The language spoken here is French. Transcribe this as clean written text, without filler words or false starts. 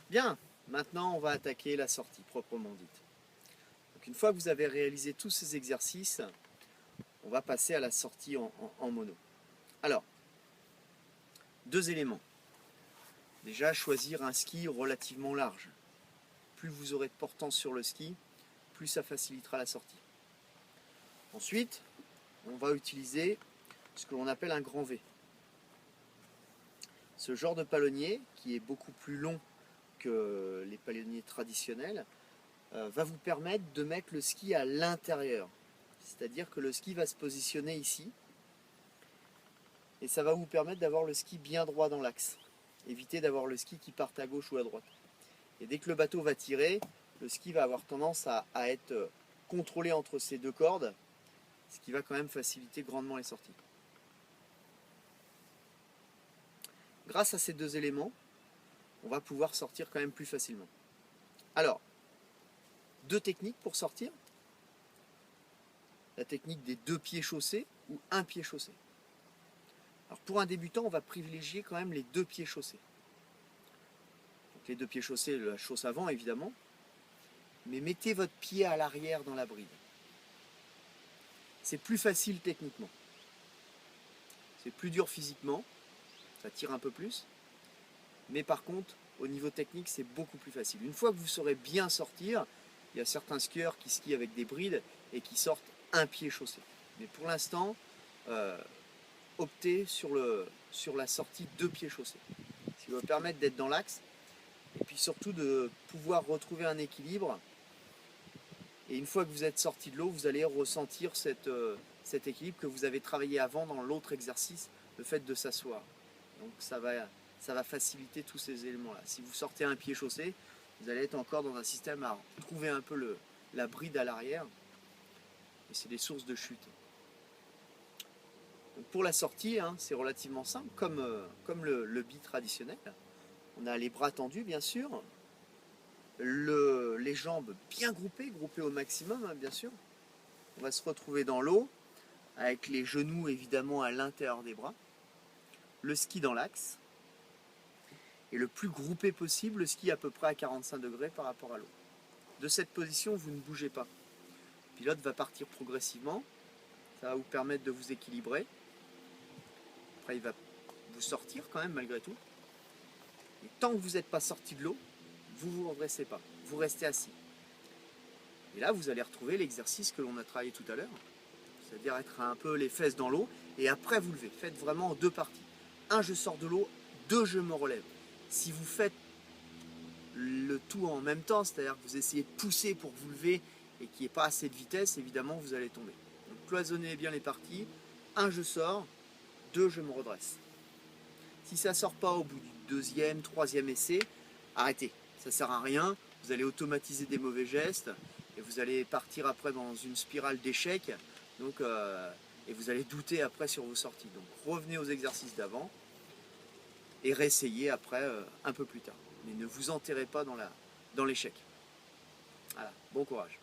Bien, maintenant on va attaquer la sortie proprement dite. Donc une fois que vous avez réalisé tous ces exercices, on va passer à la sortie en mono. Alors, deux éléments. Déjà, choisir un ski relativement large. Plus vous aurez de portance sur le ski, plus ça facilitera la sortie. Ensuite, on va utiliser ce que l'on appelle un grand V. Ce genre de palonnier, qui est beaucoup plus long que les palonniers traditionnels, va vous permettre de mettre le ski à l'intérieur. C'est-à-dire que le ski va se positionner ici, et ça va vous permettre d'avoir le ski bien droit dans l'axe. Évitez d'avoir le ski qui parte à gauche ou à droite. Et dès que le bateau va tirer, le ski va avoir tendance à être contrôlé entre ces deux cordes, ce qui va quand même faciliter grandement les sorties. Grâce à ces deux éléments, on va pouvoir sortir quand même plus facilement. Alors, deux techniques pour sortir. La technique des deux pieds chaussés ou un pied chaussé. Alors pour un débutant, on va privilégier quand même les deux pieds chaussés. Donc les deux pieds chaussés, la chausse avant évidemment, mais mettez votre pied à l'arrière dans la bride. C'est plus facile techniquement. C'est plus dur physiquement, ça tire un peu plus, mais par contre, au niveau technique, c'est beaucoup plus facile. Une fois que vous saurez bien sortir, il y a certains skieurs qui skient avec des brides et qui sortent un pied chaussé. Mais pour l'instant, optez sur la sortie deux pieds chaussés. Ce qui va vous permettre d'être dans l'axe et puis surtout de pouvoir retrouver un équilibre. Et une fois que vous êtes sorti de l'eau, vous allez ressentir cet équilibre que vous avez travaillé avant dans l'autre exercice, le fait de s'asseoir. Donc ça va faciliter tous ces éléments-là. Si vous sortez un pied chaussé, vous allez être encore dans un système à trouver un peu la bride à l'arrière. Et c'est des sources de chute. Donc pour la sortie, hein, c'est relativement simple, comme le bi traditionnel. On a les bras tendus, bien sûr. Les jambes bien groupées au maximum, hein, bien sûr. On va se retrouver dans l'eau, avec les genoux évidemment à l'intérieur des bras. Le ski dans l'axe. Et le plus groupé possible, le ski à peu près à 45 degrés par rapport à l'eau. De cette position, vous ne bougez pas. Le pilote va partir progressivement. Ça va vous permettre de vous équilibrer. Après, il va vous sortir quand même malgré tout. Et tant que vous n'êtes pas sorti de l'eau, vous ne vous redressez pas. Vous restez assis. Et là, vous allez retrouver l'exercice que l'on a travaillé tout à l'heure. C'est-à-dire être un peu les fesses dans l'eau. Et après, vous levez. Faites vraiment en deux parties. Un, je sors de l'eau. Deux, je me relève. Si vous faites le tout en même temps, c'est-à-dire que vous essayez de pousser pour vous lever et qu'il n'y ait pas assez de vitesse, évidemment, vous allez tomber. Donc, cloisonnez bien les parties. Un, je sors. Deux, je me redresse. Si ça ne sort pas au bout du deuxième, troisième essai, arrêtez. Ça ne sert à rien. Vous allez automatiser des mauvais gestes et vous allez partir après dans une spirale d'échecs. Et vous allez douter après sur vos sorties. Donc revenez aux exercices d'avant et réessayez après un peu plus tard. Mais ne vous enterrez pas dans l'échec. Voilà, bon courage.